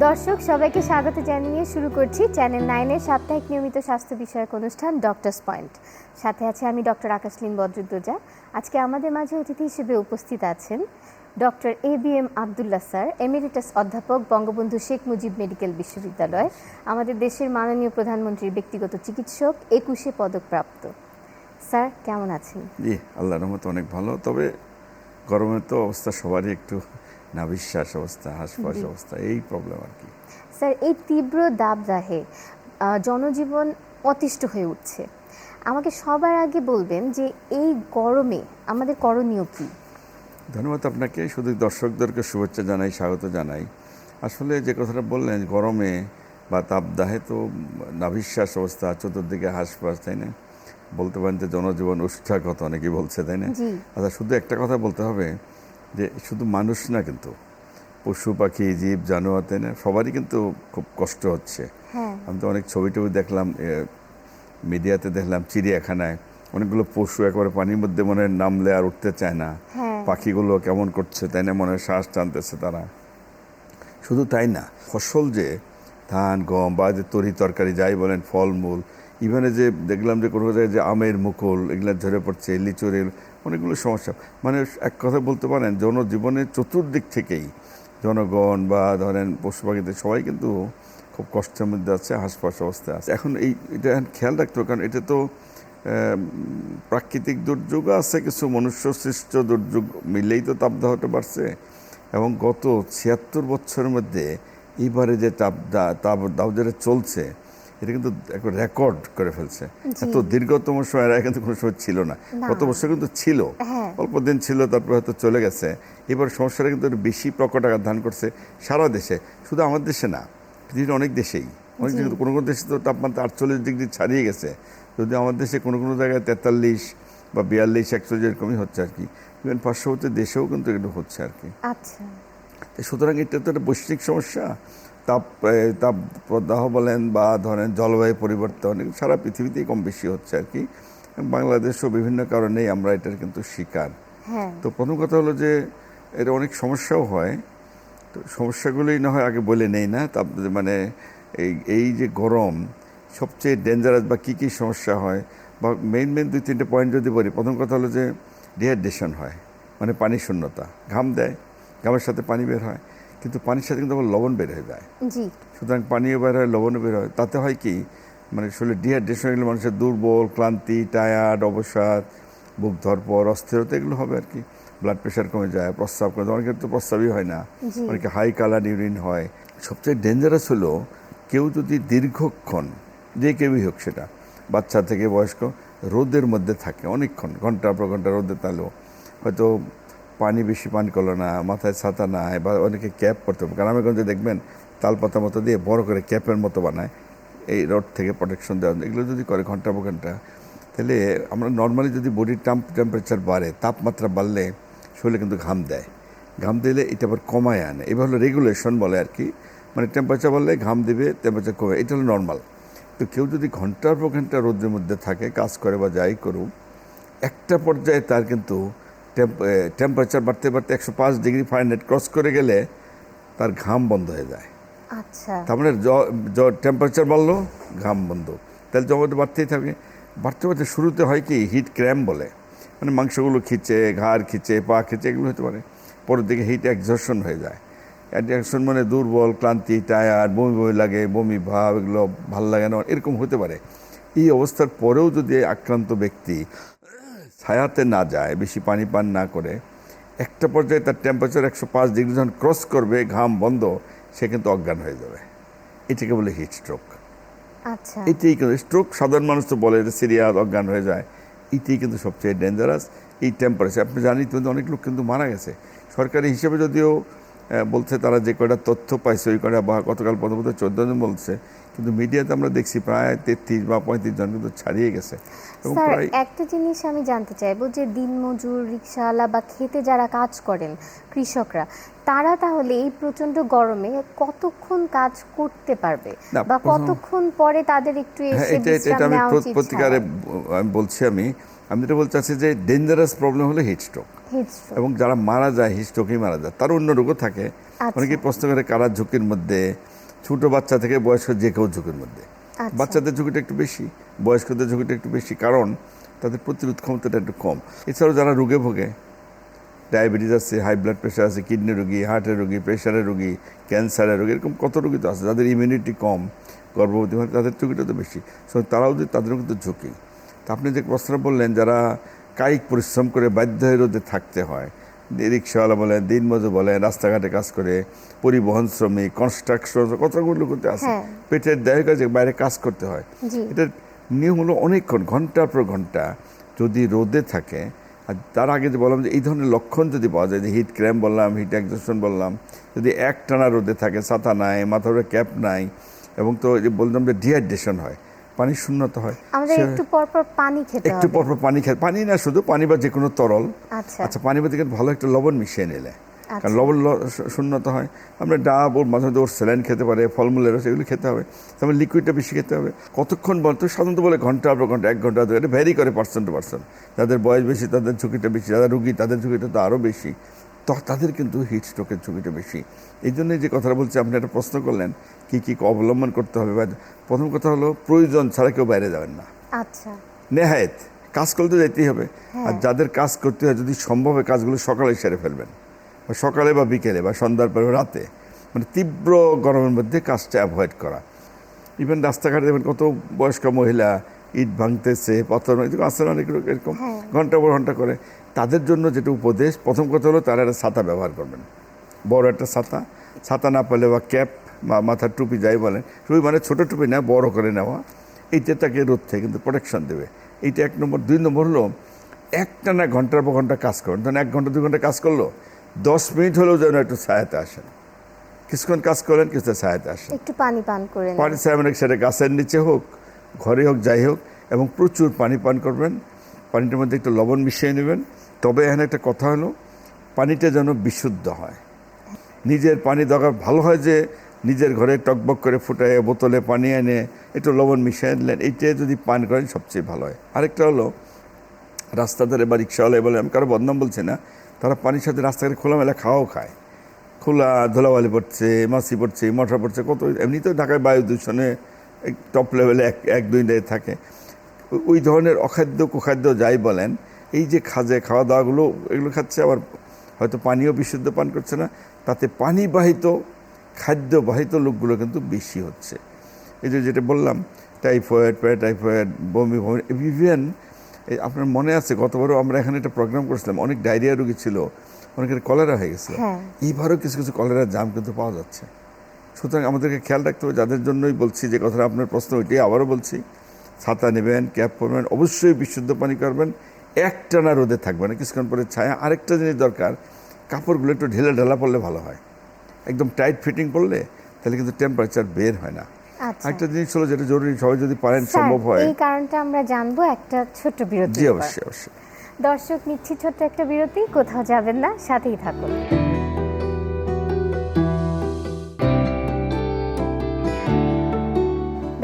দর্শক সবাইকে স্বাগত জানিয়ে শুরু করছি চ্যানেল 9-এর সাপ্তাহিক নিয়মিত স্বাস্থ্য বিষয়ক অনুষ্ঠান ডক্টরস পয়েন্ট। সাথে আছে আমি ডক্টর আকাশলীন বদরুদ্দোজা। আজকে আমাদের মাঝে অতিথি হিসেবে উপস্থিত আছেন doctor ABM Abdullah sir, emeritus অধ্যাপক, বঙ্গবন্ধু শেখ মুজিব মেডিকেল বিশ্ববিদ্যালয়, আমাদের দেশের মাননীয় প্রধানমন্ত্রীর ব্যক্তিগত চিকিৎসক, 21 পদকপ্রাপ্ত। স্যার কেমন আছেন? জি, আল্লাহর রহমতে অনেক ভালো। তবে গরমের তো অবস্থা সবারই একটু নাভিশ্বাস অবস্থা, হাঁসফাঁস অবস্থা, এই প্রবলেম আর কি। স্যার, এই তীব্র দাবদাহে জনজীবন অতিষ্ঠ হয়ে উঠছে। আমাকে সবার আগে বলবেন যে এই গরমে আমাদের করণীয় কি? ধন্যবাদ আপনাকে। শুধু দর্শকদেরকে শুভেচ্ছা জানাই, স্বাগত জানাই। আসলে যে কথাটা বললেন, গরমে বা তাপদাহে তো নাভিশ্বাস অবস্থা, চতুর্দিকে হাঁসফাঁস, তাই না? বলতে পারেন যে জনজীবন উৎসাহগত, অনেকেই বলছে, তাই না? আচ্ছা, শুধু একটা কথা বলতে হবে যে শুধু মানুষ না, কিন্তু পশু পাখি, জীব জানোয়ার, তাই না, সবারই কিন্তু খুব কষ্ট হচ্ছে। আমি তো অনেক ছবি টবি দেখলাম, মিডিয়াতে দেখলাম, চিড়িয়াখানায় অনেকগুলো পশু একেবারে পানির মধ্যে মনে হয় নামলে আর উঠতে চায় না। পাখিগুলো কেমন করছে, তাই না, মনে হয় শ্বাস টানতেছে তারা। শুধু তাই না, ফসল যে ধান গম বা যে তরি তরকারি যাই বলেন, ফলমূল, ইভেনে যে দেখলাম যে কোনো জায়গায় যে আমের মুকুল এগুলো ঝরে পড়ছে, লিচুরের অনেকগুলো সমস্যা। মানে এক কথা বলতে পারেন জনজীবনের চতুর্দিক থেকেই জনগণ বা ধরেন পশু পাখিদের সবাই কিন্তু খুব কষ্টের মধ্যে আছে, হাঁসফাঁস অবস্থায় আছে। এখন এটা খেয়াল রাখতে হবে, কারণ এটা তো প্রাকৃতিক দুর্যোগ আছে, কিছু মনুষ্য সৃষ্ট দুর্যোগ মিলেই তো তাপদাহটা বাড়ছে। এবং গত 76 বছরের মধ্যে এইবারে যে তাপ যেটা চলছে, এটা কিন্তু একটা রেকর্ড করে ফেলছে। এত দীর্ঘতম সময় কিন্তু কোনো সময় ছিল না। গত বছর কিন্তু ছিল, অল্প দিন ছিল, তারপর হয়তো চলে গেছে। এবার সমস্যাটা কিন্তু বেশি প্রকট আকার ধারণ করছে সারা দেশে, শুধু আমাদের দেশে না, পৃথিবীর অনেক দেশেই। অনেক কিন্তু কোনো কোনো দেশে তো তাপমাত্রা 48 ডিগ্রি ছাড়িয়ে গেছে, যদি আমাদের দেশে কোনো কোনো জায়গায় 43 বা 42 41 এরকমই হচ্ছে আর কি। ইভেন পার্শ্ববর্তী দেশেও কিন্তু এগুলো হচ্ছে আর কি। আচ্ছা, সুতরাং এটা তো একটা বৈশ্বিক সমস্যা। তাপদাহ বলেন বা ধরেন জলবায়ু পরিবর্তন, সারা পৃথিবীতেই কম বেশি হচ্ছে আর কি। বাংলাদেশও বিভিন্ন কারণেই আমরা এটার কিন্তু শিকার। তো প্রথম কথা হলো যে এর অনেক সমস্যাও হয়। তো সমস্যাগুলোই না হয় আগে বলে নেই না। মানে এই যে গরম সবচেয়ে ডেঞ্জারাস বা কী কী সমস্যা হয়, বা মেইন 2-3টে পয়েন্ট যদি বলি। প্রথম কথা হলো যে ডিহাইড্রেশন হয়, মানে পানি শূন্যতা। ঘাম দেয়, ঘামের সাথে পানি বের হয়, কিন্তু পানির সাথে কিন্তু আবার লবণ বের হয়ে যায়। সুতরাং পানিও বের হয়, লবণও বের হয়। তাতে হয় কি, মানে শরীরে ডিহাইড্রেশন এগুলো মানুষের দুর্বল, ক্লান্তি, টায়ার্ড, অবসাদ, বুক ধরপর, অস্থিরতা এগুলো হবে আর কি। ব্লাড প্রেশার কমে যায়, প্রস্রাব কমে যায়, অনেকের তো প্রস্রাবই হয় না, অনেকে হাই কালার ইউরিন হয়। সবচেয়ে ডেঞ্জারাস হলো কেউ যদি দীর্ঘক্ষণ, যে কেউই হোক, সেটা বাচ্চা থেকে বয়স্ক, রোদের মধ্যে থাকে অনেকক্ষণ, ঘন্টার পর ঘন্টা রোদে, তাহলেও হয়তো পানি বেশি পান করলো না, মাথায় ছাতা নাই, বা অনেকে ক্যাপ পরতে হবে। গ্রামেগঞ্জে দেখবেন তালপাতা মতো দিয়ে বড় করে ক্যাপের মতো বানায়, এই রোদ থেকে প্রোটেকশন দেওয়া। এগুলো যদি করে ঘন্টা পর ঘন্টা, তাহলে আমরা নর্মালি যদি বডির টেম্পারেচার বাড়ে, তাপমাত্রা বাড়লে শরীরে কিন্তু ঘাম দেয়। ঘাম দিলে এটা আবার কমায় আনে, এবার হলো রেগুলেশন বলে আর কি। মানে টেম্পারেচার বাড়লে ঘাম দেবে, টেম্পারেচার কমে, এটা হলো নর্মাল। তো কেউ যদি ঘন্টার পর ঘন্টা রোদের মধ্যে থাকে, কাজ করে বা যাই করুক, একটা পর্যায়ে তার কিন্তু টেম্পারেচার বাড়তে বাড়তে 105 ডিগ্রি ফারেনহাইট ক্রস করে গেলে তার ঘাম বন্ধ হয়ে যায়। তার মানে টেম্পারেচার বাড়লো, ঘাম বন্ধ, তাহলে জমাতে বাড়তেই থাকে। বাড়তে বাড়তে শুরুতে হয় কি, হিট ক্র্যাম্প বলে, মানে মাংসগুলো খিচে, ঘাড় খিচে, পা খিচে, এগুলো হতে পারে। পরের দিকে হিট এক্সজশন হয়ে যায়। এক্সজশন মানে দুর্বল, ক্লান্তি, টায়ার্ড, বমি বমি লাগে, বমি ভাব, এগুলো ভালো লাগে না, এরকম হতে পারে। এই অবস্থার পরেও যদি আক্রান্ত ব্যক্তি ছায়াতে না যায়, বেশি পানি পান না করে, একটা পর্যায়ে তার টেম্পারেচার 105 ডিগ্রি যখন ক্রস করবে, ঘাম বন্ধ, সে কিন্তু অজ্ঞান হয়ে যাবে। এটাকে বলে হিট স্ট্রোক। এটাই কিন্তু স্ট্রোক, সাধারণ মানুষ তো বলে এটা সিরিয়াস, অজ্ঞান হয়ে যায়। এটাই কিন্তু সবচেয়ে ডেঞ্জারাস। এই টেম্পারেচার আপনি জানেন তো, অনেক লোক কিন্তু মারা গেছে। সরকারি হিসেবে যদিও বলছে তারা যে কয়টা তথ্য পাইছে ওই কয়টা, বা গতকাল প্রথমত 14 জন বলছে, কিন্তু মিডিয়াতে আমরা দেখছি প্রায় 33 বা 35 জন কিন্তু ছাড়িয়ে গেছে। স্যার, একটা জিনিস আমি জানতে চাইবো যে দিনমজুর, রিক্সাওয়ালা বা খেতে যারা কাজ করেন, কৃষকরা, তারা তাহলে এই প্রচন্ড গরমে কতক্ষণ কাজ করতে পারবে, বা কতক্ষণ পরে তাদের একটু এসে বিশ্রাম নেওয়া উচিত? প্রতিকারে আমি বলছি, আমি যেটা বলতে চাচ্ছি যে ডেঞ্জারাস প্রবলেম হলো হিট স্ট্রোক। এবং যারা মারা যায় হিট স্ট্রোকেই মারা যায়, তার অন্য রোগও থাকে। আচ্ছা। অনেকে প্রশ্ন করে কারা ঝুঁকির মধ্যে, ছোট বাচ্চা থেকে বয়স্ক যে কেউ ঝুঁকির মধ্যে। আচ্ছা। বাচ্চাদের ঝুঁকিটা একটু বেশি, বয়স্কদের ঝুঁকিটা একটু বেশি, কারণ তাদের প্রতিরোধ ক্ষমতাটা একটু কম। এছাড়াও যারা রোগে ভোগে, ডায়াবেটিস আছে, হাই ব্লাড প্রেশার আছে, কিডনি রোগী, হার্টের রোগী, প্রেশারের রোগী, ক্যান্সারের রোগী, এরকম কত রোগী তো আছে যাদের ইমিউনিটি কম, গর্ভবতী হয়, তাদের ঝুঁকিটা তো বেশি। সো তারাও যদি, তাদেরও কিন্তু ঝুঁকি। তা আপনি যে প্রশ্নটা বললেন, যারা কায়িক পরিশ্রম করে বাধ্য হয়ে রোদে থাকতে হয়, রিক্সাওয়ালা বলেন, দিনমজুর বলেন, রাস্তাঘাটে কাজ করে, পরিবহন শ্রমিক, কনস্ট্রাকশন, কতগুলো করতে আছে, পেটের দেহ কাজে বাইরে কাজ করতে হয়। এটার নিয়ম হলো অনেকক্ষণ, ঘন্টার পর ঘন্টা যদি রোদে থাকে। আর তার আগে যে বললাম যে এই ধরনের লক্ষণ যদি পাওয়া যায়, যে হিট ক্র্যাম্প বললাম, হিট এক্সজস্টন বললাম, যদি একটানা রোদে থাকে, ছাতা নাই, মাথার উপরে ক্যাপ নাই, এবং তো যে বললাম যে ডিহাইড্রেশন হয়, পানি শূন্যতা হয়, আমাদের একটু পরপর পানি খেতে হবে। একটু পরপর পানি খেতে, পানি না শুধু পানি বা যে কোনো তরল। আচ্ছা। পানি বা থেকে ভালো একটা লবণ মিশিয়ে নিলে, কারণ লবণ শূন্যতা হয়। আমরা ডাব ওর মাঝে মধ্যে ওর স্যালাইন খেতে পারে, ফলমূলের রস, এগুলো খেতে হবে। তারপরে লিকুইডটা বেশি খেতে হবে। কতক্ষণ বলতো, সাধারণত বলে ঘন্টা পর ঘন্টা, 1 ঘন্টা, এটা ভ্যারি করে পার্সন টু পার্সন। যাদের বয়স বেশি তাদের ঝুঁকিটা বেশি, যারা রুগী তাদের ঝুঁকিটা তো আরও বেশি, তো তাদের কিন্তু হিট স্ট্রোকের ঝুঁকিটা বেশি। এই জন্যই যে কথাটা বলছি, আপনি একটা প্রশ্ন করলেন কী কী অবলম্বন করতে হবে। প্রথম কথা হলো, প্রয়োজন ছাড়া কেউ বাইরে যাবেন না। আচ্ছা। নেহায়েত কাজ করতে যেতেই হবে। আর যাদের কাজ করতে হয়, যদি সম্ভব হয় কাজগুলো সকালে সেরে ফেলবেন, বা সকালে বা বিকেলে বা সন্ধ্যার পরে রাতে, মানে তীব্র গরমের মধ্যে কাজটা অ্যাভয়েড করা। ইভেন রাস্তাঘাটে দেখবেন কত বয়স্ক মহিলা ইট ভাঙতেছে, পাথর আসছে না, অনেক এরকম ঘন্টা পর ঘন্টা করে। তাদের জন্য যেটা উপদেশ, প্রথম কথা হলো তারা একটা ছাতা ব্যবহার করবেন, বড় একটা ছাতা। ছাতা না পেলে বা ক্যাপ বা মাথার টুপি যাই বলেন, টুপি মানে ছোটো টুপি না, বড় করে নেওয়া, এইটা তাকে রোদ থেকে কিন্তু প্রোটেকশন দেবে। এইটা 1 নম্বর। 2 নম্বর হলো, একটানা ঘন্টার পর ঘন্টা কাজ করুন। ধরেন 1 ঘন্টা 2 ঘন্টা কাজ করলো, 10 মিনিট হলেও যেন একটু ছায়াতে আসেন। কিছুক্ষণ কাজ করেন, কিছুটা ছায়াতে আসেন, একটু পানি পান করে নিন। পানি ছায়া মানে সেটা গাছের নিচে হোক, ঘরে হোক, যাই হোক, এবং প্রচুর পানি পান করবেন। পানিটার মধ্যে একটু লবণ মিশিয়ে নেবেন। তবে এখানে একটা কথা হলো, পানিটা যেন বিশুদ্ধ হয়। নিজের পানি দরকার, ভালো হয় যে নিজের ঘরে টকবক করে ফুটায় বোতলে পানি এনে একটু লবণ মিশিয়ে নিলেন, এইটা যদি পান করেন সবচেয়ে ভালো হয়। আরেকটা হলো, রাস্তা ধারে বা রিক্সাওয়ালা বলে, আমি কারো বদনাম বলছি না, তারা পানির সাথে রাস্তাঘাটে খোলামেলা খাওয়াও খায়। খোলা ধুলাবালি পড়ছে, মাছি পড়ছে, মশা পড়ছে, কত। এমনিতেও ঢাকায় বায়ু দূষণে টপ লেভেলে 1-2 ডে থাকে। ওই ধরনের অখাদ্য কুখাদ্য যাই বলেন, এই যে খাওয়া দাওয়াগুলো এগুলো খাচ্ছে, আবার হয়তো পানিও বিশুদ্ধ পান করছে না, তাতে পানিবাহিত, খাদ্যবাহিত লোকগুলো কিন্তু বেশি হচ্ছে। এই যে যেটা বললাম, টাইফয়েড, প্যারাটাইফয়েড, বমি, ইভেন আপনার মনে আছে গতবারও আমরা এখানে একটা প্রোগ্রাম করছিলাম, অনেক ডায়রিয়া রোগী ছিল, অনেকের কলেরা হয়ে গেছে। এইবারও কিছু কিছু কলেরার জাম কিন্তু পাওয়া যাচ্ছে। সুতরাং আমাদেরকে খেয়াল রাখতে হবে। যাদের জন্যই বলছি যে কথাটা, আপনার প্রশ্ন ওইটাই আবারও বলছি, ছাতা নেবেন, ক্যাপ পরবেন, অবশ্যই বিশুদ্ধ পানি করবেন, একটানা রোদে থাকবেন না, কিছুক্ষণ পরে ছায়া। আরেকটা জিনিস দরকার, কাপড়গুলো একটু ঢেলা পরলে ভালো হয়। একদম টাইট ফিটিং পরলে তাহলে কিন্তু টেম্পারেচার বের হয় না। একটা জিনিস হলো যেটা জরুরি, সবাই যদি পারেন, সম্ভব হয়, এই কারণটা আমরা জানবো একটা ছোট্ট বিরতি। জি অবশ্যই অবশ্যই। দর্শক, নিচ্ছি ছোট্ট একটা বিরতি, কোথাও যাবেন না, সাথেই থাকুন।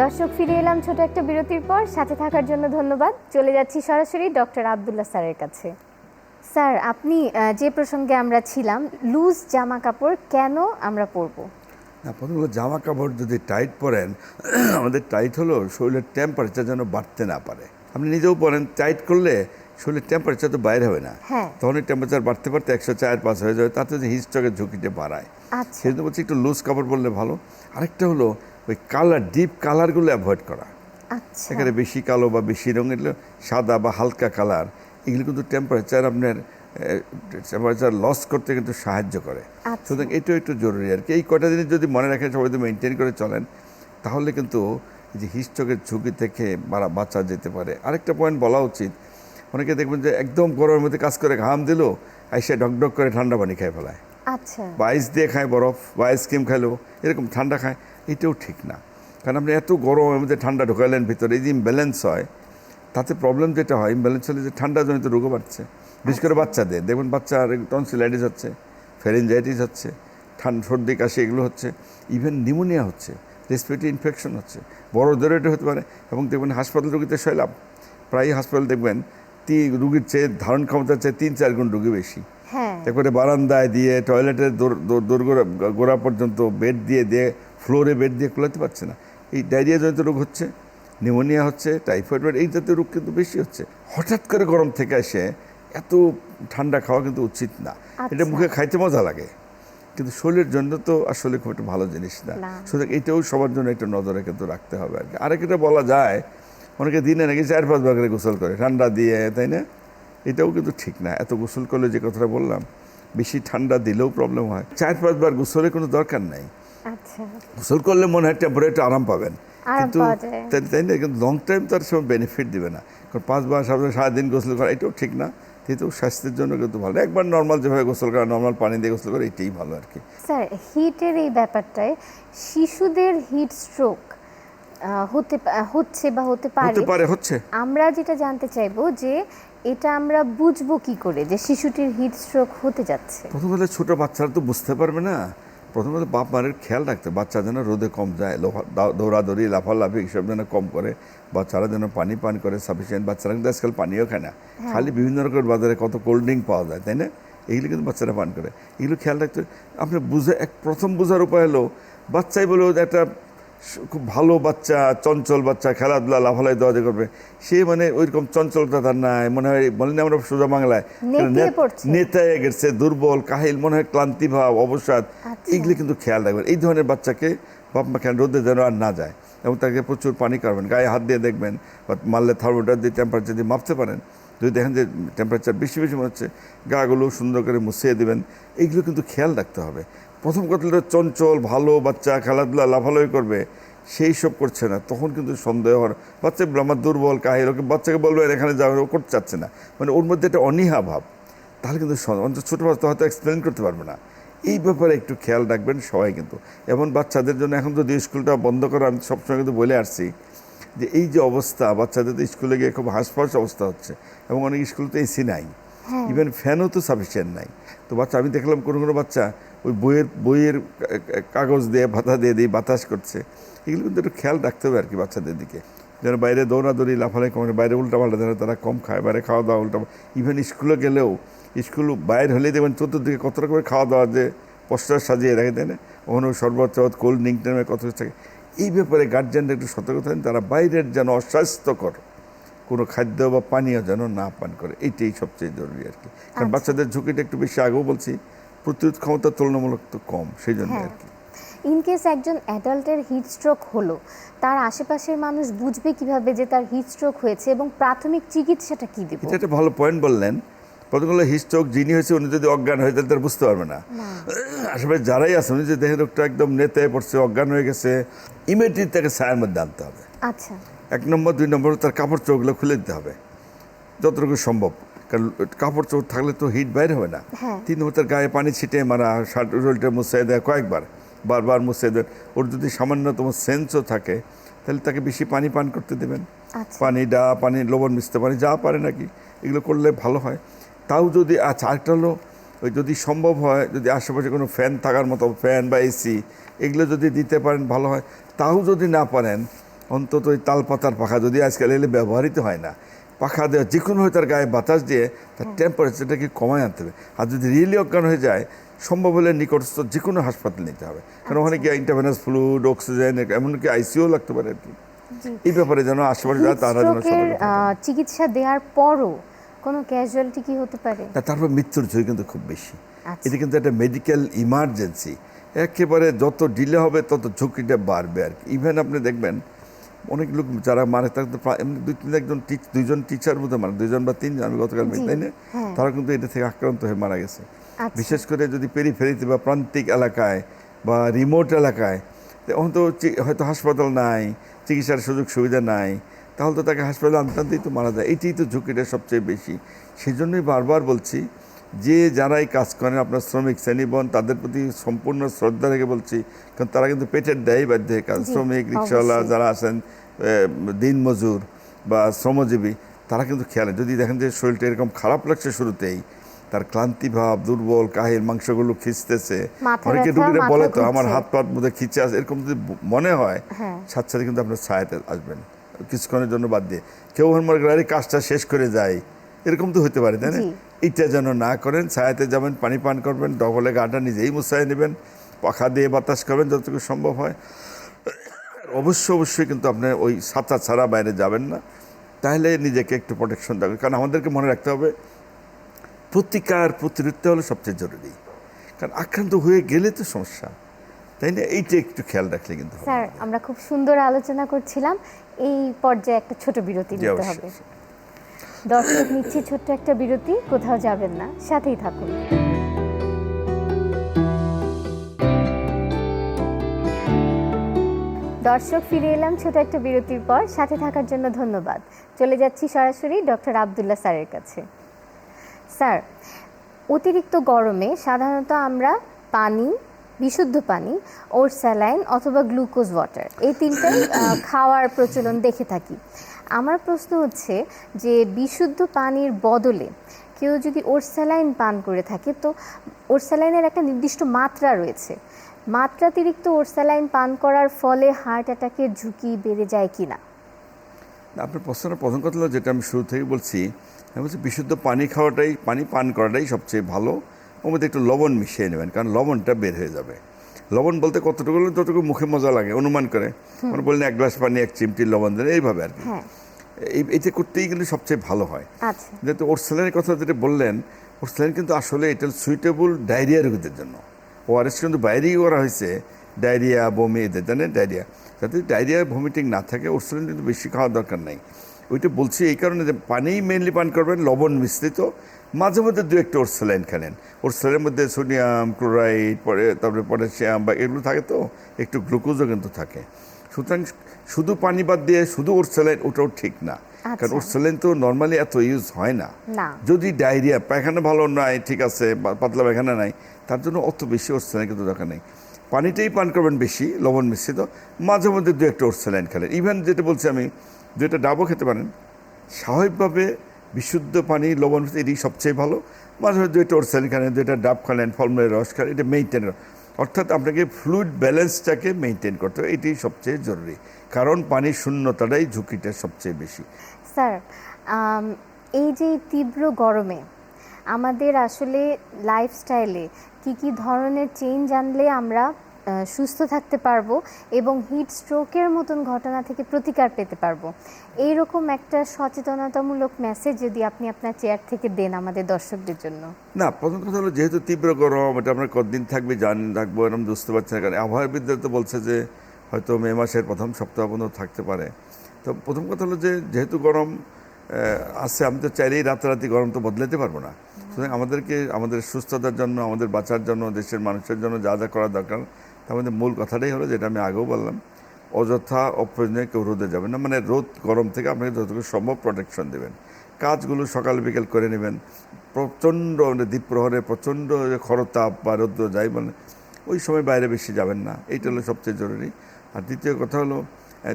দর্শক, ফিরে এলাম ছোট একটা বিরতির পর। সাথে থাকার জন্য ধন্যবাদ। চলে যাচ্ছি সরাসরি ডক্টর আব্দুল্লাহ স্যারের কাছে। স্যার, আপনি যে প্রসঙ্গে আমরা ছিলাম, লুজ জামা কাপড় কেন আমরা পরবো? না, প্রথম হলো জামা কাপড় যদি টাইট পরেন, আমাদের টাইট হলো শরীরের টেম্পারেচার যেন বাড়তে না পারে। আপনি নিজেও পরেন, টাইট করলে শরীরের টেম্পারেচার তো বাইরে হবে না, তখন টেম্পারেচার বাড়তে বাড়তে 104-105 হয়ে যাবে, তাতে যে হিট স্ট্রোকের ঝুঁকিটা বাড়ায়। সেই জন্য বলছি একটু লুজ কাপড় পরলে ভালো। আরেকটা হলো, ওই কালার, ডিপ কালারগুলো অ্যাভয়েড করা। সেখানে বেশি কালো বা বেশি রঙের, সাদা বা হালকা কালার, এগুলো কিন্তু টেম্পারেচার লস করতে কিন্তু সাহায্য করে। সুতরাং এটাও একটু জরুরি আর কি। এই কয়টা জিনিস যদি মনে রাখেন, সবাই যদি মেনটেন করে চলেন, তাহলে কিন্তু এই যে হিট স্ট্রোকের ঝুঁকি থেকে বাঁচা যেতে পারে। আরেকটা পয়েন্ট বলা উচিত, অনেকে দেখবেন যে একদম গরমের মধ্যে কাজ করে ঘাম দিল, আইসে ঢকঢক করে ঠান্ডা পানি খেয়ে ফেলায়, বা আইস দিয়ে খায় বরফ, বা আইসক্রিম খাইলো, এরকম ঠান্ডা খায়। এটাও ঠিক না, কারণ আপনি এত গরমের মধ্যে ঠান্ডা ঢোকালেন ভিতরে, এই যে ইমব্যালেন্স হয়, তাতে প্রবলেম যেটা হয়, ইমব্যালেন্স হলে যে ঠান্ডাজনিত রোগও বাড়ছে। বিশেষ করে বাচ্চাদের দেখবেন, বাচ্চার টনসিলাইটিস হচ্ছে, ফ্যারিনজাইটিস হচ্ছে, সর্দি কাশি এগুলো হচ্ছে, ইভেন নিউমোনিয়া হচ্ছে, রেসপিরেটরি ইনফেকশন হচ্ছে, বড়োদেরও এটা হতে পারে। এবং দেখবেন হাসপাতাল রোগীতে শৈলাভ, প্রায় হাসপাতাল দেখবেন রুগীর চেয়ে ধারণ ক্ষমতার চেয়ে 3-4 গুণ রুগী বেশি। তারপরে বারান্দায় দিয়ে টয়লেটের গোড়া পর্যন্ত বেড দিয়ে ফ্লোরে বেড দিয়ে কুলাতে পারছে না। এই ডায়রিয়া জনিত রোগ হচ্ছে, নিউমোনিয়া হচ্ছে, টাইফয়েড, এই জাতীয় রোগ কিন্তু বেশি হচ্ছে। হঠাৎ করে গরম থেকে এসে এত ঠান্ডা খাওয়া কিন্তু উচিত না। এটা মুখে খাইতে মজা লাগে, কিন্তু শরীরের জন্য তো আসলে খুব একটা ভালো জিনিস না। সুতরাং এটাও সবার জন্য একটু নজরে কিন্তু রাখতে হবে আর কি। আরেকটা বলা যায়, অনেকে দিনে নাকি 4-5 বার করে গোসল করে ঠান্ডা দিয়ে, তাই না? এটাও কিন্তু ঠিক না। এত গোসল করলে, যে কথাটা বললাম, বেশি ঠান্ডা দিলেও প্রবলেম হয়। 4-5 বার গোসলের কোনো দরকার নাই। গোসল করলে মনে হয় টেম্পারেচার আরাম পাবেন, কিন্তু তাই না, কিন্তু লং টাইম তো আর সময় বেনিফিট দিবে না। কারণ 5 বার সারাদিন গোসল করা এটাও ঠিক না। কিন্তু স্বাস্থ্যের জন্য কিন্তু ভালো, একবার নর্মাল যেভাবে গোসল করা, নর্মাল পানি দিয়ে গোসল করা, এটাই ভালো আর কি। স্যার, হিটের এই ব্যাপারটায় শিশুদের হিট স্ট্রোক হচ্ছে বা হতে পারে, আমরা যেটা জানতে চাইবো যে এটা আমরা বুঝবো কি করে যে শিশুটির হিট স্ট্রোক হতে যাচ্ছে? প্রথমত ছোট বাচ্চারা তো বুঝতে পারবে না। প্রথমত বাপ মায়ের খেয়াল রাখতে, বাচ্চা যেন রোদে কম যায়, দৌড়াদৌড়ি লাফালাফি এসব যেন কম করে, বাচ্চারা যেন পানি পান করে সাফিসিয়েন্ট। বাচ্চারা কিন্তু আজকাল পানিও খায় না, খালি বিভিন্ন রকমের বাজারে কত কোল্ড ড্রিঙ্ক পাওয়া যায়, তাই না? এগুলো কিন্তু বাচ্চারা পান করে। এগুলো খেয়াল রাখতে আপনি প্রথম বোঝার উপায় হলো, বাচ্চাই বলে একটা খুব ভালো বাচ্চা, চঞ্চল বাচ্চা, খেলাধুলা লাফালাই দেওয়া করবে, সে মানে ওইরকম চঞ্চলতা তার নাই, মনে হয় বলেন আমরা সোজা বাংলায় নেতায় গেছে, দুর্বল, কাহিল, মনে হয় ক্লান্তি ভাব, অবসাদ। এইগুলো কিন্তু খেয়াল রাখবেন। এই ধরনের বাচ্চাকে বাপ মা খেয়াল, রোদে যেন আর না যায়, এবং তাকে প্রচুর পানি খাওয়াবেন, গায়ে হাত দিয়ে দেখবেন, বা মারলে থার্মোমিটার দিয়ে টেম্পারেচার দিয়ে মাপতে পারেন। যদি দেখেন যে টেম্পারেচার বেশি মনে হচ্ছে, গাগুলো সুন্দর করে মুছিয়ে দেবেন। এইগুলো কিন্তু খেয়াল রাখতে হবে। প্রথম কথা হলো চঞ্চল ভালো বাচ্চা, খেলাধুলা লাফালাফি করবে, সেই সব করছে না, তখন কিন্তু সন্দেহ হওয়ার। বাচ্চা আমার দুর্বল, কাহিল, ওকে বাচ্চাকে বলবেন এখানে যাওয়া, ও করতে চাচ্ছে না, মানে ওর মধ্যে একটা অনীহা ভাব, তাহলে কিন্তু ছোটো বাচ্চা হয়তো এক্সপ্লেন করতে পারবে না। এই ব্যাপারে একটু খেয়াল রাখবেন সবাই কিন্তু। এবং বাচ্চাদের জন্য এখন যদি স্কুলটা বন্ধ করা, আমি সবসময় কিন্তু বলে আসছি যে এই যে অবস্থা, বাচ্চাদের তো স্কুলে গিয়ে খুব হাঁসফাঁস অবস্থা হচ্ছে, এবং অনেক স্কুল তো এসি নাই, ইভেন ফ্যানও তো সাফিসিয়েন্ট নাই। তো বাচ্চা, আমি দেখলাম কোনো বাচ্চা ওই বইয়ের কাগজ দিয়ে ভাতা দিয়ে বাতাস করছে। এগুলো কিন্তু একটু খেয়াল রাখতে হবে আর কি বাচ্চাদের দিকে, যেন বাইরে দৌড়াদৌড়ি লাফালাফি কমে, বাইরে উল্টাপাল্টা যেন তারা কম খায়, বাইরে খাওয়া দাওয়া উল্টা। ইভেন স্কুলে গেলেও, স্কুল বাইরে হলেই দেখবেন চতুর্দিকে কত রকমের খাওয়া দাওয়া যে পোস্টার সাজিয়ে রাখে, তাই না? ওখানে শরবত, কোল্ড ড্রিঙ্ক টাইমে কত কিছু থাকে। এই ব্যাপারে গার্জিয়ানরা একটু সতর্ক থাকেন, তারা বাইরের যেন অস্বাস্থ্যকর কোনো খাদ্য বা পানীয় যেন না পান করে, এইটাই সবচেয়ে জরুরি আর কি। কারণ বাচ্চাদের ঝুঁকিটা একটু বেশি, আগেও বলছি, প্রতিরোধ ক্ষমতা তুলনামূলক তো কম, সেই জন্য আর কি। ইনকেস একজন অ্যাডাল্টের হিট স্ট্রোক হলো, তার আশেপাশের মানুষ বুঝবে কিভাবে যে তার হিট স্ট্রোক হয়েছে, এবং প্রাথমিক চিকিৎসাটা কি দেব? এটা একটা ভালো পয়েন্ট বললেন। প্রথম হলো হিট স্ট্রোক যিনি হয়েছে, উনি যদি অজ্ঞান হয়ে, তাহলে তারা বুঝতে পারবে না। আশেপাশে যারাই আছে, উনি যে দেহের রোগটা একদম নেতে পড়ছে, অজ্ঞান হয়ে গেছে, ইমিডিয়েটলি তাকে ছায়ার মধ্যে আনতে হবে। আচ্ছা, 1 নম্বর। 2 নম্বর, তার কাপড় চোখগুলো খুলে দিতে হবে যতটুকু সম্ভব, কারণ কাপড় চোখ থাকলে তো হিট বাইরে হবে না। 3 নম্বর, তার গায়ে পানি ছিটিয়ে মারা, শার্ট উল্টে মুছিয়ে দেয় কয়েকবার, বারবার মুছিয়ে দেন। ওর যদি সামান্যতম সেন্সও থাকে, তাহলে তাকে বেশি পানি পান করতে দেবেন। পানি লবণ মিশতে পানি যা পারে নাকি, এগুলো করলে ভালো হয়। তাও যদি আরেকটা হলো, ওই যদি সম্ভব হয়, যদি আশেপাশে কোনো ফ্যান থাকার মতো, ফ্যান বা এসি, এগুলো যদি দিতে পারেন ভালো হয়। তাও যদি না পারেন, অন্তত ওই তালপাতার পাখা, যদি আজকাল এলে ব্যবহৃত হয় না, পাখা দেওয়া, যে কোনো হয় তার গায়ে বাতাস দিয়ে তার টেম্পারেচারটাকে কমায় আনতে হবে। আর যদি রিয়েলি অজ্ঞান হয়ে যায়, সম্ভব হলে নিকটস্থ যে কোনো হাসপাতাল নিতে হবে, কারণ ওখানে গিয়ে ইন্টারভেনাস ফ্লুইড, অক্সিজেন, এমনকি আইসিইউ লাগতে পারে আর কি। এই ব্যাপারে যেন আশেপাশে যায় তারা যেন চিকিৎসা দেওয়ার পরও কোনো ক্যাজুয়ালিটি কি হতে পারে? তারপর মৃত্যুর ঝুঁকি কিন্তু খুব বেশি। এটা কিন্তু একটা মেডিকেল ইমার্জেন্সি, একেবারে যত ডিলে হবে তত ঝুঁকিটা বাড়বে আর কি। ইভেন আপনি দেখবেন অনেক লোক যারা মারে, তারা কিন্তু দুইজন টিচার মধ্যে মারে, 2 বা 3 জন, আমি গতকাল তাই না, তারা কিন্তু এটা থেকে আক্রান্ত হয়ে মারা গেছে। বিশেষ করে যদি পেরিফেরিতে বা প্রান্তিক এলাকায় বা রিমোট এলাকায়, হয়তো হাসপাতাল নাই, চিকিৎসার সুযোগ সুবিধা নাই, তাহলে তো তাকে হাসপাতালে আনতেই তো মারা যায়। এইটাই তো ঝুঁকিটা সবচেয়ে বেশি। সেই জন্যই বারবার বলছি যে যারাই কাজ করেন, আপনার শ্রমিক শ্রেণীবন, তাদের প্রতি সম্পূর্ণ শ্রদ্ধা রেখে বলছি, কারণ তারা কিন্তু পেটের দায়ী বাধ্যে কাজ। শ্রমিক, রিক্সাওয়ালা যারা আছেন, দিনমজুর বা শ্রমজীবী, তারা কিন্তু খেয়ালে, যদি দেখেন যে শরীরটা এরকম খারাপ লাগছে শুরুতেই, তার ক্লান্তি ভাব, দুর্বল, কাহিল, মাংসগুলো খিঁচতেছে, অনেকে রুগীরা বলে তো আমার হাত পাত মধ্যে খিঁচে আছে, এরকম যদি মনে হয়, সাথে সাথে কিন্তু আপনার ছায়াতে আসবেন কিছুক্ষণের জন্য বাদ দিয়ে। কেউ মনে করেন কাজটা শেষ করে যায়, এরকম তো হতে পারে, তাই না? এটা যেন না করেন। ছায়াতে যাবেন, পানি পান করবেন, ডবলে গাটা নিজেই মুছাই নেবেন, পাখা দিয়ে বাতাস করবেন যতটুকু সম্ভব হয়। অবশ্যই কিন্তু আপনি ওই ছাতা ছাড়া বাইরে যাবেন না, তাহলে নিজেকে একটু প্রোটেকশন দেবেন। কারণ আমাদেরকে মনে রাখতে হবে প্রতিরোধটা হলো সবচেয়ে জরুরি, কারণ আক্রান্ত হয়ে গেলে তো সমস্যা, তাই না? এইটা একটু খেয়াল রাখলে কিন্তু হবে। স্যার, আমরা খুব সুন্দর আলোচনা করছিলাম, এই পর্যায়ে একটা ছোট বিরতি জি, নিতে অবশ্যই। হবে। দর্শক, নিচ্ছি ছোট্ট একটা বিরতি, কোথাও যাবেন না, সাথেই থাকুন। দর্শক, ফিরে এলাম ছোট একটা বিরতির পর। সাথে থাকার জন্য ধন্যবাদ। চলে যাচ্ছি সরাসরি ডক্টর আব্দুল্লাহ স্যারের কাছে। স্যার, অতিরিক্ত গরমে সাধারণত আমরা পানি, বিশুদ্ধ পানি, ওর স্যালাইন অথবা গ্লুকোজ ওয়াটার, এই তিনটাই খাওয়ার প্রচলন দেখে থাকি। আমার প্রশ্ন হচ্ছে যে বিশুদ্ধ পানির বদলে কেউ যদি ওর স্যালাইন পান করে থাকে, তো ওর স্যালাইনের একটা নির্দিষ্ট মাত্রা রয়েছে, মাত্রাতিরিক্ত ওর স্যালাইন পান করার ফলে হার্ট অ্যাটাকের ঝুঁকি বেড়ে যায় কি না? আপনার প্রশ্নের প্রথম কথা হলো, যেটা আমি শুরু থেকে বলছি, আমি বলছি বিশুদ্ধ পানি খাওয়াটাই, পানি পান করাটাই সবচেয়ে ভালো। ওর মধ্যে একটু লবণ মিশিয়ে নেবেন, কারণ লবণটা বের হয়ে যাবে। লবণ বলতে কতটুকু, যতটুকু মুখে মজা লাগে অনুমান করে, মানে বললেন 1 গ্লাস পানি 1 চিমটি লবণ দেন, এইভাবে আর কি। এইটা করতেই কিন্তু সবচেয়ে ভালো হয়। আচ্ছা, যেহেতু ওর স্যালাইনের কথা যেটা বললেন, ওর স্যালাইন কিন্তু আসলে এটা সুইটেবল ডায়রিয়া রোগীদের জন্য। ওআরএস কিন্তু বাইরেই করা হয়েছে ডায়রিয়া, বমি, এদের জানেন ডায়রিয়া, যাতে ডায়রিয়া ভমিটিং না থাকে। ওর স্যালাইন কিন্তু বেশি খাওয়ার দরকার নাই। ওইটা বলছি এই কারণে যে পানিই মেনলি পান করবেন, লবণ মিশ্রিত, মাঝে মধ্যে 2-1টা ওর স্যালাইন খেলেন। ওর স্যালাইনের মধ্যে সোডিয়াম ক্লোরাইড, তারপরে পটাশিয়াম বা এগুলো থাকে, তো একটু গ্লুকোজও কিন্তু থাকে। সুতরাং শুধু পানি বাদ দিয়ে শুধু ওর স্যালাইন, ওটাও ঠিক না। কারণ ওর স্যালাইন তো নর্মালি এত ইউজ হয় না। যদি ডায়রিয়া, পায়খানা ভালো নাই, ঠিক আছে, পাতলা পায়খানা নাই, তার জন্য অত বেশি ওর স্যালাইন কিন্তু দরকার নেই। পানিটাই পান করবেন বেশি লবণ মিশ্রিত, মাঝে মধ্যে 2-1টা ওর স্যালাইন খেলেন। ইভেন যেটা বলছি আমি, 2টা ডাবও খেতে পারেন। স্বাভাবিকভাবে বিশুদ্ধ পানি লবণ মিশ্রিত, এটি সবচেয়ে ভালো। মাঝে মধ্যে 2টা ওর স্যালাইন খেলেন, 2টা ডাব খেলেন, ফলমূলের রস খেলেন, এটা মেনটেন। অর্থাৎ আপনাকে ফ্লুইড ব্যালেন্সটাকে মেনটেন করতে হবে, এটি সবচেয়ে জরুরি। কারণ পানির শূন্যতাটাই ঝুঁকিটা সবচেয়ে বেশি। স্যার, এই যে তীব্র গরমে আমাদের আসলে লাইফস্টাইলে কি ধরনের চেঞ্জ আনলে আমরা সুস্থ থাকতে পারবো এবং হিট স্ট্রোকের মতন ঘটনা থেকে প্রতিকার পেতে পারবো, এইরকম একটা সচেতনতামূলক মেসেজ যদি আপনি আপনার চেয়ার থেকে দেন আমাদের দর্শকদের জন্য। না, প্রথম কথা হলো, যেহেতু তীব্র গরম, এটা আমরা কতদিন থাকবে থাকবো এরকম বুঝতে পারছি না। কারণ আবহাওয়াবিদরা তো বলছে যে হয়তো মে মাসের প্রথম সপ্তাহ পর্যন্ত থাকতে পারে। তো প্রথম কথা হলো যে যেহেতু গরম আছে, আমি তো চাইলেই রাতারাতি গরম তো বদলাতে পারবো না। সুতরাং আমাদেরকে আমাদের সুস্থতার জন্য, আমাদের বাঁচার জন্য, দেশের মানুষের জন্য যা যা করা দরকার, তার মধ্যে মূল কথাটাই হলো যেটা আমি আগেও বললাম, অযথা অপ্রয়োজনীয় কেউ রোদে যাবেন না। মানে রোদ গরম থেকে আপনাকে যতটুকু সম্ভব প্রোটেকশন দেবেন। কাজগুলো সকাল বিকেল করে নেবেন। প্রচণ্ড দ্বীপ প্রহরে প্রচণ্ড খরতাপ বা রৌদ্র যাই বলেন, ওই সময় বাইরে বেশি যাবেন না, এইটা হলো সবচেয়ে জরুরি। আর দ্বিতীয় কথা হলো,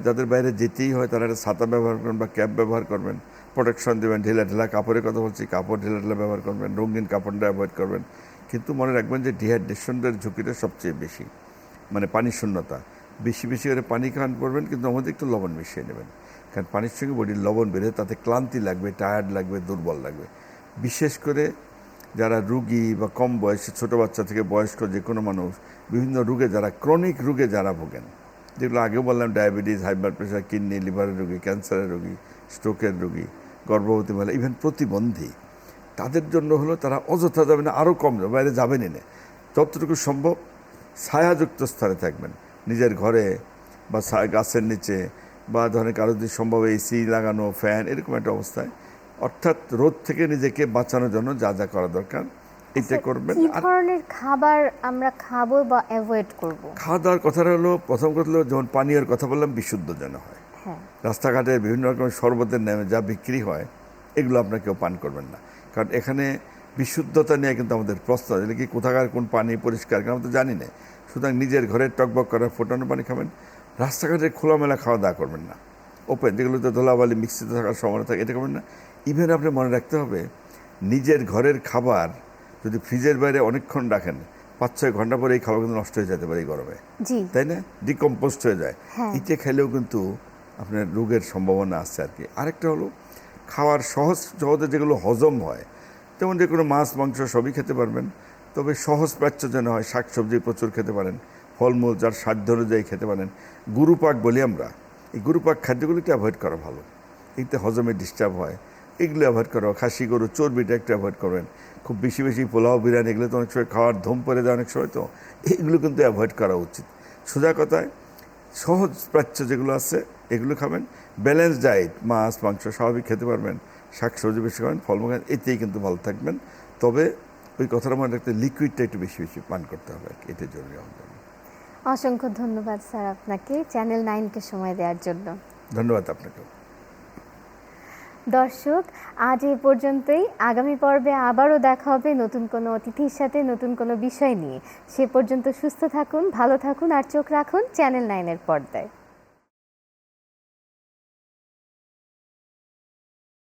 যাদের বাইরে যেতেই হয় তারা একটা ছাতা ব্যবহার করবেন বা ক্যাপ ব্যবহার করবেন, প্রোটেকশন দেবেন। ঢিলা কাপড়ের কথা বলছি, কাপড় ঢিলা ব্যবহার করবেন, রঙিন কাপড়টা অ্যাভয়েড করবেন। কিন্তু মনে রাখবেন যে ডিহাইড্রেশনের ঝুঁকিটা সবচেয়ে বেশি, মানে পানি শূন্যতা। বেশি করে পানি খান করবেন, কিন্তু আমাদের একটু লবণ মিশিয়ে নেবেন। কারণ পানির সঙ্গে বডির লবণ বেড়ে তাতে ক্লান্তি লাগবে, টায়ার্ড লাগবে, দুর্বল লাগবে। বিশেষ করে যারা রুগী বা কম বয়সে, ছোটো বাচ্চা থেকে বয়স্ক যে কোনো মানুষ, বিভিন্ন রোগে যারা, ক্রনিক রোগে যারা ভোগেন, যেগুলো আগেও বললাম, diabetes, high blood pressure, kidney, লিভারের রোগী, ক্যান্সারের রোগী, স্ট্রোকের রোগী, গর্ভবতী মহিলা, ইভেন প্রতিবন্ধী, তাদের জন্য হলো তারা অযথা যাবে না, আরও কম যাবে, বাইরে যাবেন এনে। যতটুকু সম্ভব ছায়াযুক্ত স্তরে থাকবেন, নিজের ঘরে বা গাছের নিচে, বা ধরেন কারো যদি সম্ভব এসি লাগানো, ফ্যান, এরকম একটা অবস্থায়। অর্থাৎ রোদ থেকে নিজেকে বাঁচানোর জন্য যা যা করা দরকার এটা করবেন। কি ধরনের খাবার আমরা খাবো বা অ্যাভয়েড করব? খাওয়া দাওয়ার কথাটা হলো, প্রথম কথা হলো, যেমন পানীয়ের কথা বললাম, বিশুদ্ধ যেন হয়। রাস্তাঘাটে বিভিন্ন রকমের শরবতের নামে যা বিক্রি হয়, এগুলো আপনার কেউ পান করবেন না। কারণ এখানে বিশুদ্ধতা নিয়ে কিন্তু আমাদের প্রশ্ন, যেটা কি কোথাকার কোন পানি পরিষ্কার, কারণ আমরা তো জানি না। সুতরাং নিজের ঘরে টকবক করা ফোটানো পানি খাবেন। রাস্তাঘাটে খোলামেলা খাওয়া দাওয়া করবেন না, ওপেন, যেগুলোতে ধুলাবালি মিশ্রিত থাকার সম্ভাবনা থাকে, এটা করবেন না। ইভেন আপনি মনে রাখতে হবে, নিজের ঘরের খাবার যদি ফ্রিজের বাইরে অনেকক্ষণ রাখেন, 5-6 ঘন্টা পরে এই খাবার কিন্তু নষ্ট হয়ে যেতে পারে এই গরমে, তাই না? ডিকম্পোস্ট হয়ে যায়। এটা খেলেও কিন্তু আপনার রোগের সম্ভাবনা আছে আর কি। আরেকটা হলো, খাওয়ার সহজে যেগুলো হজম হয়, যেমন যে কোনো মাছ মাংস সবই খেতে পারবেন, তবে সহজ প্রাচ্য যেন হয়, শাকসবজি প্রচুর খেতে পারেন, ফলমূল যার সাধ্য অনুযায়ী খেতে পারেন। গুরুপাক বলি আমরা, এই গুরুপাক খাদ্যগুলোকে অ্যাভয়েড করা ভালো, এতে হজমে ডিস্টার্ব হয়, এগুলো অ্যাভয়েড করা। খাসি গরু চর্বিটা একটু অ্যাভয়েড করবেন। খুব বেশি বেশি পোলাও বিরিয়ানি এগুলো তো অনেক সময় খাওয়ার ধুম পড়ে যায় অনেক সময়, তো এগুলো কিন্তু অ্যাভয়েড করা উচিত। সোজা কথায় সহজ প্রাচ্য যেগুলো আছে এগুলো খাবেন, ব্যালেন্স ডায়েট, মাছ মাংস স্বাভাবিক খেতে পারবেন, শাকসবজি বেশি খাবেন, ফলমূল খাবেন, এতেই কিন্তু ভালো থাকবেন। তবে ওই কথাটা মনে রাখতে লিকুইডটা একটু বেশি বেশি পান করতে হবে আর কি, এটা জরুরি আমাদের জন্য। অসংখ্য ধন্যবাদ স্যার আপনাকে চ্যানেল 9কে সময় দেওয়ার জন্য। ধন্যবাদ আপনাকে। দর্শক, আজ এই পর্যন্তই। আগামী পর্বে আবারও দেখা হবে নতুন কোনো অতিথির সাথে, নতুন কোনো বিষয় নিয়ে। সে পর্যন্ত সুস্থ থাকুন, ভালো থাকুন আর চোখ রাখুন চ্যানেল 9-এর পর্দায়।